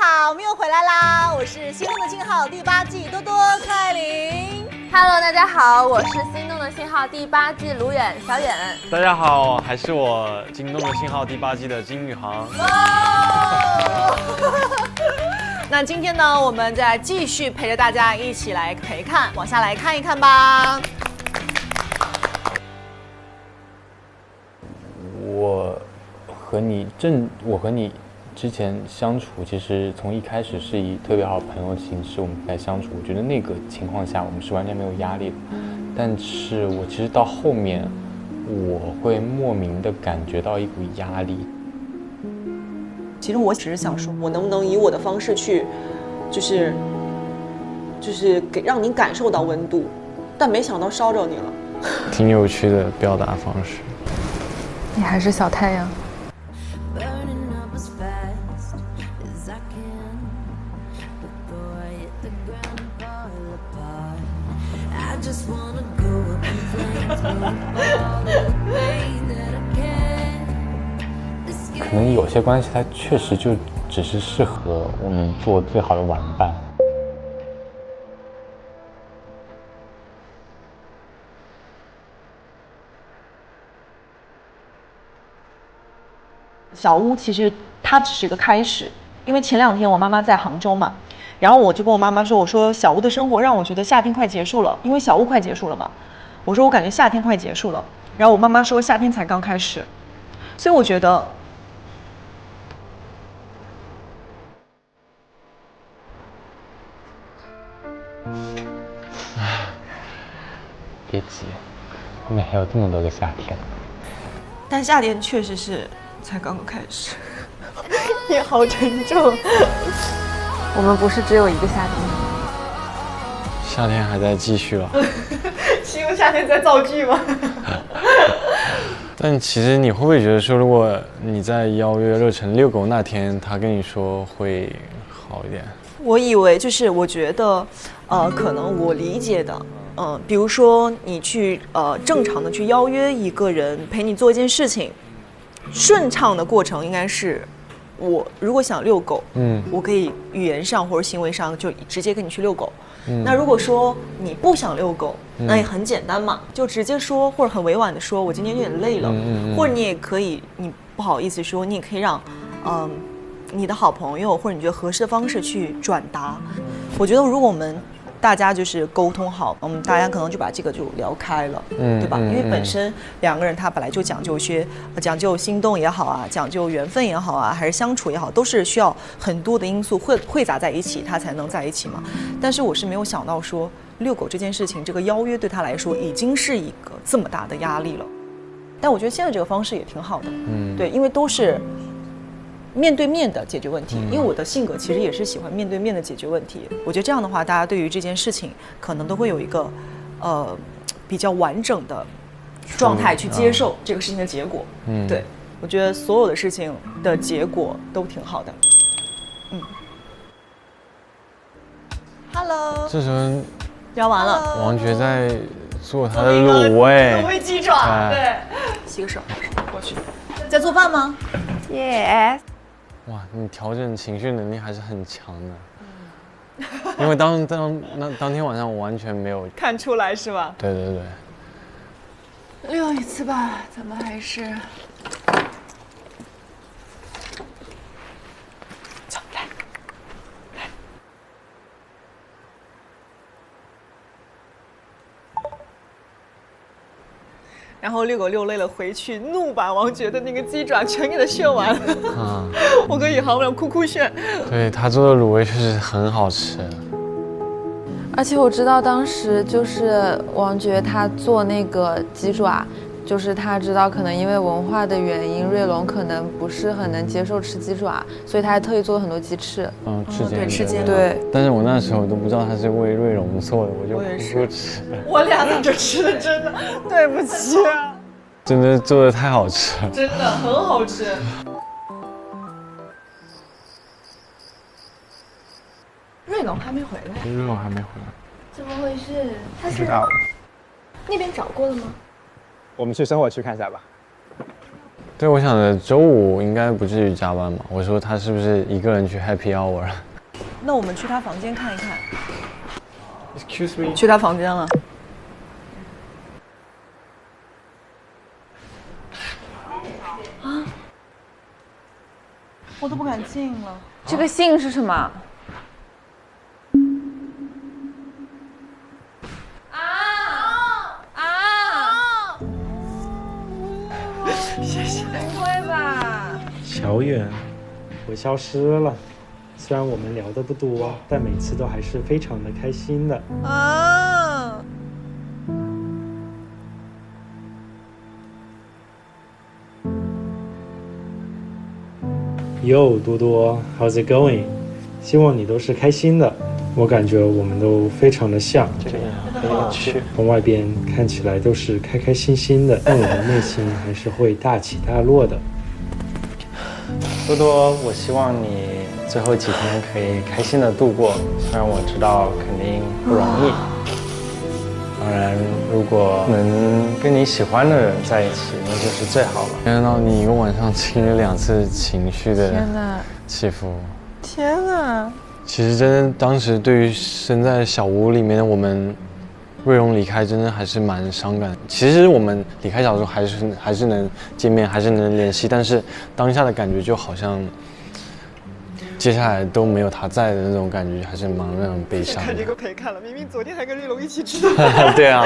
好，我们又回来啦！我是《心动的信号》第8季多多柯爱玲。Hello， 大家好，我是《心动的信号》第8季卢远小远。大家好，还是我《心动的信号》第8季的金宇航。那今天呢，我们再继续陪着大家一起来陪看，往下来看一看吧。我和你之前相处，其实从一开始是以特别好的朋友的形式我们来相处，我觉得那个情况下我们是完全没有压力的。但是我其实到后面，我会莫名的感觉到一股压力。其实我只是想说，我能不能以我的方式去，就是让你感受到温度，但没想到烧着你了。挺有趣的表达方式。你还是小太阳。可能有些关系它确实就只是适合我们做最好的玩伴。小屋其实它只是个开始，因为前2天我妈妈在杭州嘛，然后我就跟我妈妈说，我说小屋的生活让我觉得夏天快结束了，因为小屋快结束了嘛，我说我感觉夏天快结束了，然后我妈妈说夏天才刚开始，所以我觉得。别急，后面还有这么多个夏天。但夏天确实是才刚刚开始。你好沉重。我们不是只有一个夏天。夏天还在继续了。是因为夏天在造句吗？但其实你会不会觉得说，如果你在邀约乐成遛狗那天，他跟你说会好一点？我以为就是我觉得，可能我理解的。比如说你去正常的去邀约一个人陪你做一件事情，顺畅的过程应该是，我如果想遛狗，我可以语言上或者行为上就直接跟你去遛狗。那如果说你不想遛狗，那也很简单嘛，就直接说或者很委婉的说，我今天有点累了，或者你也可以，你不好意思说，你也可以让，你的好朋友或者你觉得合适的方式去转达。我觉得如果我们大家就是沟通好，大家可能就把这个就聊开了，对吧？因为本身2个人他本来就讲究心动也好啊，讲究缘分也好啊，还是相处也好，都是需要很多的因素汇杂在一起，他才能在一起嘛。但是我是没有想到说遛狗这件事情，这个邀约对他来说已经是一个这么大的压力了。但我觉得现在这个方式也挺好的，对，因为都是面对面的解决问题，因为我的性格其实也是喜欢面对面的解决问题。我觉得这样的话，大家对于这件事情可能都会有一个比较完整的状态去接受这个事情的结果。对，我觉得所有的事情的结果都挺好的。Hello， 这时候聊完了，王爵在做他的卤味，卤味鸡爪，对，洗个手，过去。在做饭吗？ Yes。哇，你调整情绪能力还是很强的。因为当天晚上我完全没有看出来是吧？对对对。遛一次吧，咱们还是。走，来。然后遛狗遛累了回去，怒把王爵的那个鸡爪全给他炫完了。我跟宇航我俩哭炫。对，他做的卤味确实很好吃。而且我知道当时就是王爵他做那个鸡爪，就是他知道可能因为文化的原因，瑞龙可能不是很能接受吃鸡爪，所以他还特意做了很多鸡翅。吃煎对。但是我那时候都不知道他是为瑞龙做的，我就不吃。我俩在这吃的真的，对不起啊。真的做的太好吃了，真的很好吃。瑞龙还没回来，瑞龙还没回来，怎么回事？他是不知道，那边找过了吗？我们去生活区看一下吧。对，我想着周五应该不至于加班嘛。我说他是不是一个人去 Happy Hour？ 那我们去他房间看一看。Excuse me。去他房间了。啊！我都不敢进了。这个信是什么？不会吧？小远，我消失了。虽然我们聊得不多，但每次都还是非常的开心的。啊！哟，多多 ，How's it going？ 希望你都是开心的。我感觉我们都非常的像，这个很有趣。从外边看起来都是开开心心的，但我们内心还是会大起大落的。多多，我希望你最后几天可以开心的度过，虽然我知道肯定不容易。当然，如果能跟你喜欢的人在一起，那就是最好了。看到你一个晚上经历2次情绪的天哪！起伏，天哪！其实真的当时对于身在小屋里面的我们，瑞荣离开真的还是蛮伤感。其实我们离开小时候还是能见面，还是能联系，但是当下的感觉就好像接下来都没有他在的那种感觉，还是蛮让人悲伤的。看这个陪看了，明明昨天还跟瑞龙一起吃。对啊，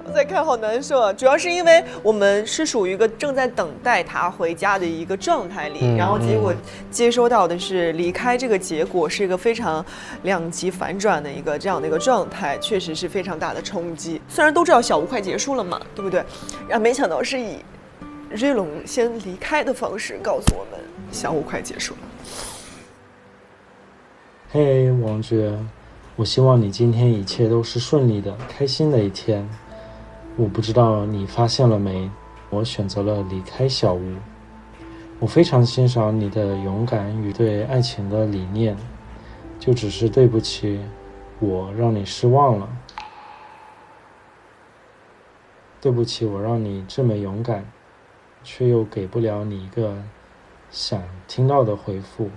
我在看好难受啊，主要是因为我们是属于一个正在等待他回家的一个状态里，然后结果接收到的是离开这个结果，是一个非常两极反转的一个这样的一个状态，确实是非常大的冲击。虽然都知道小屋快结束了嘛，对不对？然后没想到是以瑞龙先离开的方式告诉我们小屋快结束了。嘿，王爵，我希望你今天一切都是顺利的、开心的一天。我不知道你发现了没，我选择了离开小屋。我非常欣赏你的勇敢与对爱情的理念，就只是对不起，我让你失望了。对不起，我让你这么勇敢，却又给不了你一个想听到的回复。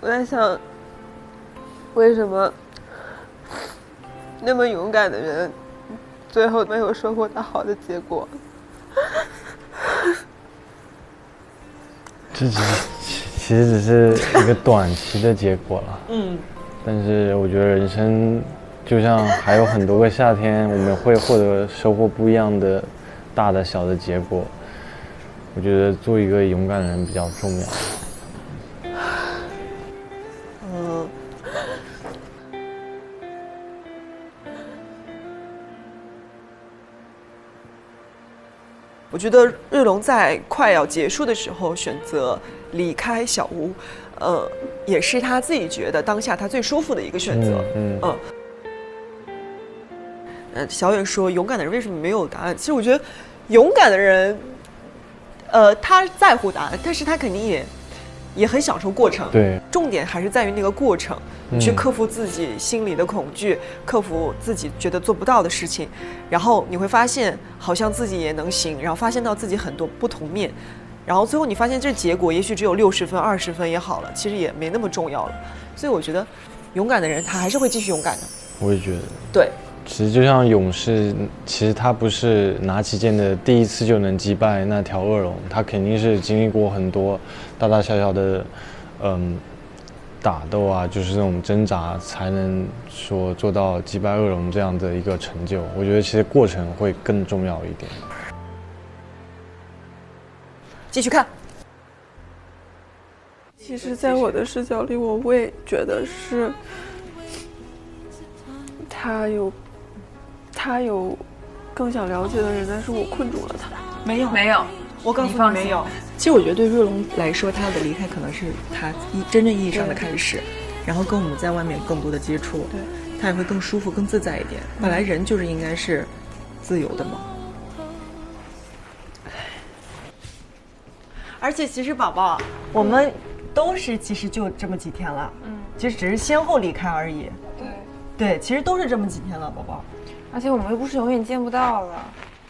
我在想，为什么那么勇敢的人，最后没有收获到好的结果？这其实只是一个短期的结果了。但是我觉得人生就像还有很多个夏天，我们会获得收获不一样的大的小的结果。我觉得做一个勇敢的人比较重要。我觉得瑞龙在快要结束的时候选择离开小屋，也是他自己觉得当下他最舒服的一个选择。小远说勇敢的人为什么没有答案？其实我觉得勇敢的人，他在乎答案，但是他肯定也很享受过程。对，重点还是在于那个过程，你去克服自己心里的恐惧，克服自己觉得做不到的事情，然后你会发现好像自己也能行，然后发现到自己很多不同面，然后最后你发现这结果也许只有60分、20分也好了，其实也没那么重要了。所以我觉得勇敢的人他还是会继续勇敢的。我也觉得。对。其实就像勇士，其实他不是拿起剑的第一次就能击败那条恶龙，他肯定是经历过很多大大小小的，打斗啊，就是这种挣扎，才能说做到击败恶龙这样的一个成就。我觉得其实过程会更重要一点。继续看。其实，在我的视角里，我也觉得是他有更想了解的人，但是我困住了他。没有，我告诉你没有。其实我觉得对瑞龙来说，他的离开可能是他真正意义上的开始，然后跟我们在外面更多的接触，对，他也会更舒服、更自在一点。本来人就是应该是自由的嘛。而且其实宝宝，我们都是其实就这么几天了，其实只是先后离开而已。对，对，其实都是这么几天了，宝宝。而且我们又不是永远见不到了，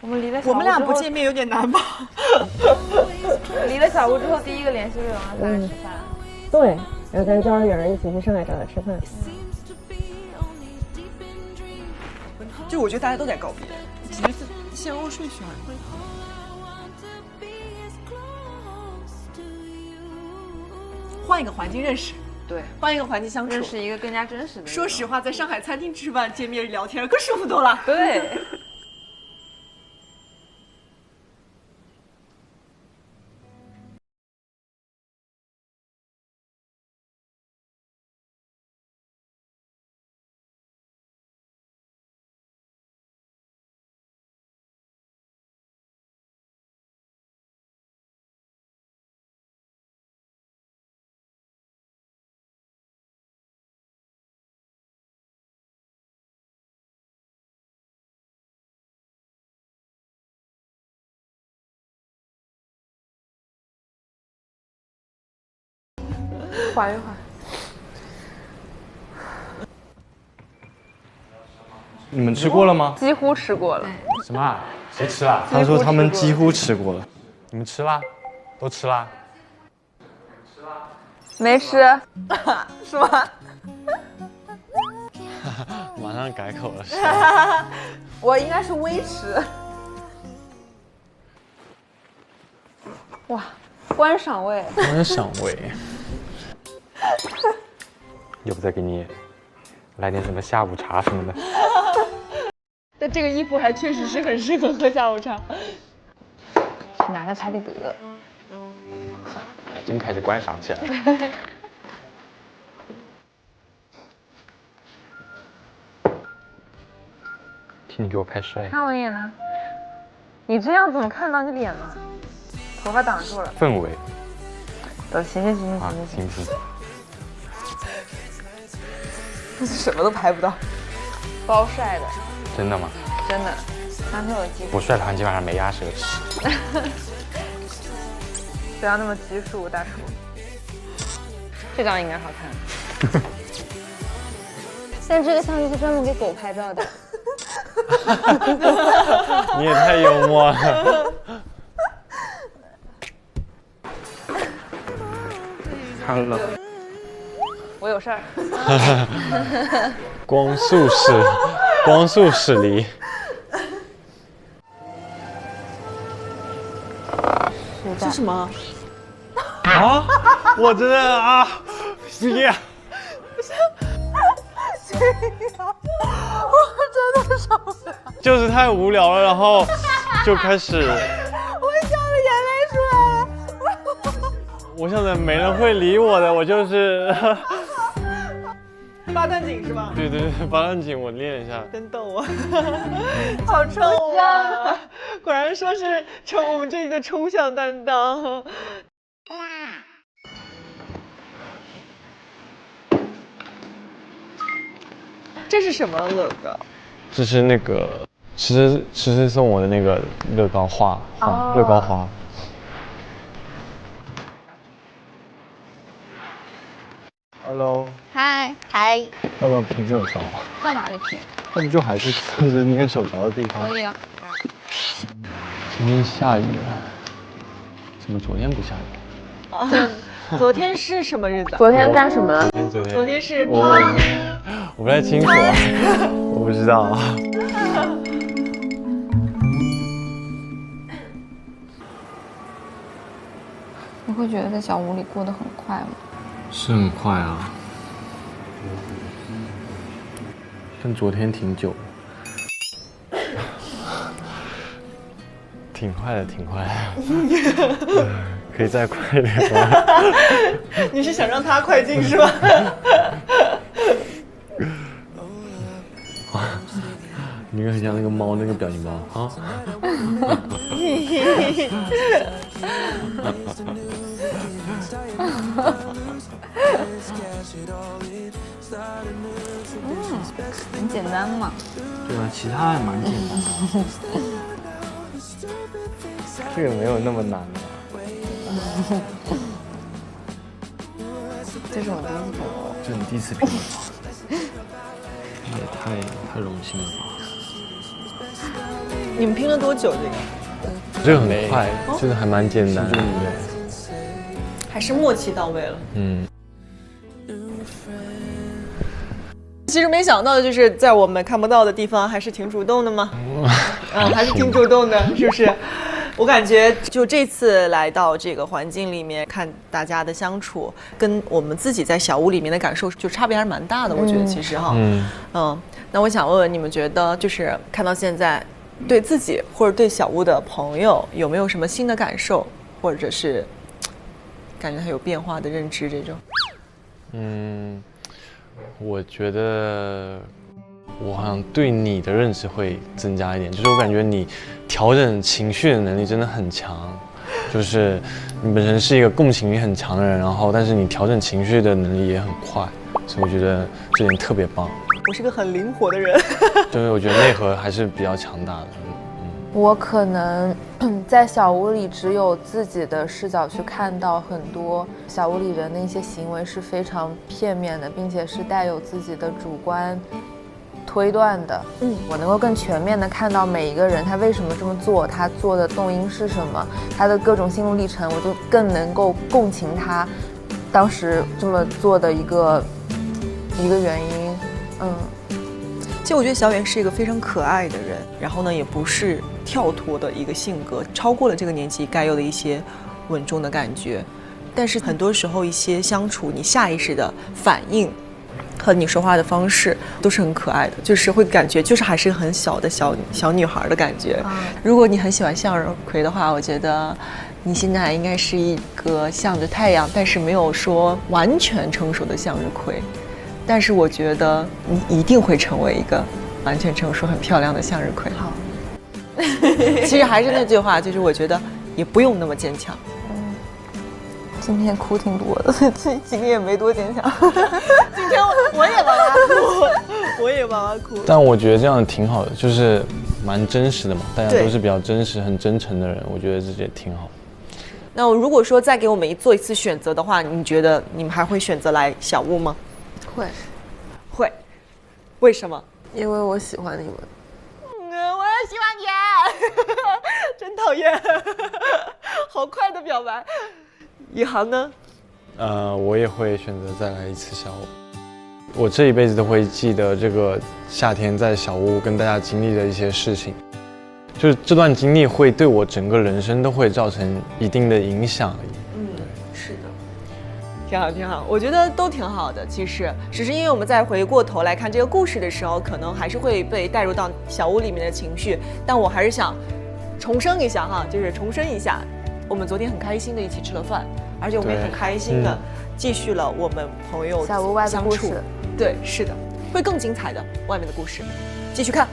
我们离了小我们俩屋之后不见面有点难吧？离了小屋之后，第一个联系瑞龙让咱吃饭。对，要跟幼儿园一起去上海找他吃饭。就我觉得大家都在告别，只是先入睡选。换一个环境认识，对，换一个环境相处，认识一个更加真实的。说实话，在上海餐厅吃饭、见面聊天更舒服多了。对。缓一缓。你们吃过了吗？几乎吃过了。什么啊？谁吃了？他说他们几乎吃过了。你们吃啦？都吃啦？没吃。是吗？马上改口了是吧？我应该是微吃。哇，观赏味。观赏味。要不再给你来点什么下午茶什么的。但这个衣服还确实是很适合喝下午茶。拿个才得得。真开始观赏起来了。替你给我拍摄。看我脸呢？你这样怎么看到你脸呢？头发挡住了。氛围。行。啊，行。什么都拍不到。包晒的。真的吗？真的。男朋友基础。我帅的话基本上没鸭舌吃。不要那么拘束，大叔。这张应该好看。但这个相机是专门给狗拍照的。你也太幽默了。看了。我有事儿。光速驶离。这什么？啊！我真的啊，别！我真的受不了。就是太无聊了，然后就开始。我笑的眼泪出来了。我想着没人会理我的，我就是。八段锦是吧？对，八段锦我练一下。真逗啊！好抽象，果然说是我们这里的抽象担当。这是什么乐高？这是那个吃送我的那个乐高花，乐高花。Hello。嗨。要不要拼这手？干嘛的拼？那不就还是测着那个手着的地方？可以啊。今天下雨了，怎么昨天不下雨？啊，昨天是什么日子？昨天干什么了？昨天是我不太清楚啊，我不知道啊。你会觉得在小屋里过得很快吗？是很快啊，但昨天挺久的，挺快的。可以再快一点吗？你是想让他快进是吧？你很像那个猫那个表情包啊。很简单嘛。对吧？其他还蛮简单的。这个没有那么难吧？这是我第一次。这是你第一次拼吗？太荣幸了吧。你们拼了多久这个很快，真的还蛮简单的，对，还是默契到位了。其实没想到的就是在我们看不到的地方还是挺主动的嘛，还是挺主动的，是不是？我感觉就这次来到这个环境里面看大家的相处，跟我们自己在小屋里面的感受就差别还是蛮大的，我觉得其实哈，那我想问问你们觉得就是看到现在，对自己或者对小屋的朋友有没有什么新的感受，或者是感觉他有变化的认知这种？我觉得我好像对你的认识会增加一点，就是我感觉你调整情绪的能力真的很强，就是你本身是一个共情力很强的人，然后但是你调整情绪的能力也很快，所以我觉得这点特别棒。我是个很灵活的人，对，我觉得内核还是比较强大的。我可能在小屋里只有自己的视角去看到很多小屋里人的一些行为是非常片面的，并且是带有自己的主观推断的。我能够更全面的看到每一个人他为什么这么做，他做的动因是什么，他的各种心路历程，我就更能够共情他当时这么做的一个原因。其实我觉得小远是一个非常可爱的人，然后呢，也不是跳脱的一个性格，超过了这个年纪该有的一些稳重的感觉。但是很多时候一些相处，你下意识的反应和你说话的方式都是很可爱的，就是会感觉就是还是很小的小女孩的感觉。如果你很喜欢向日葵的话，我觉得你现在应该是一个向着太阳，但是没有说完全成熟的向日葵。但是我觉得你一定会成为一个完全成熟、很漂亮的向日葵。好，其实还是那句话，就是我觉得也不用那么坚强。今天哭挺多的，今天也没多坚强。今天我也哇哇哭，我也哇哇哭。但我觉得这样挺好的，就是蛮真实的嘛，大家都是比较真实、很真诚的人，我觉得这也挺好。那如果说再给我们做一次选择的话，你觉得你们还会选择来小屋吗？会，为什么？因为我喜欢你们。我也喜欢你，真讨厌，好快的表白。以航呢？我也会选择再来一次小屋。我这一辈子都会记得这个夏天在小屋跟大家经历的一些事情，就是这段经历会对我整个人生都会造成一定的影响。是的。挺好，我觉得都挺好的。其实只是因为我们再回过头来看这个故事的时候，可能还是会被带入到小屋里面的情绪。但我还是想重申一下哈，就是重申一下，我们昨天很开心的一起吃了饭，而且我们也很开心的继续了我们朋友小屋外的故事。对，是的，会更精彩的外面的故事，继续看。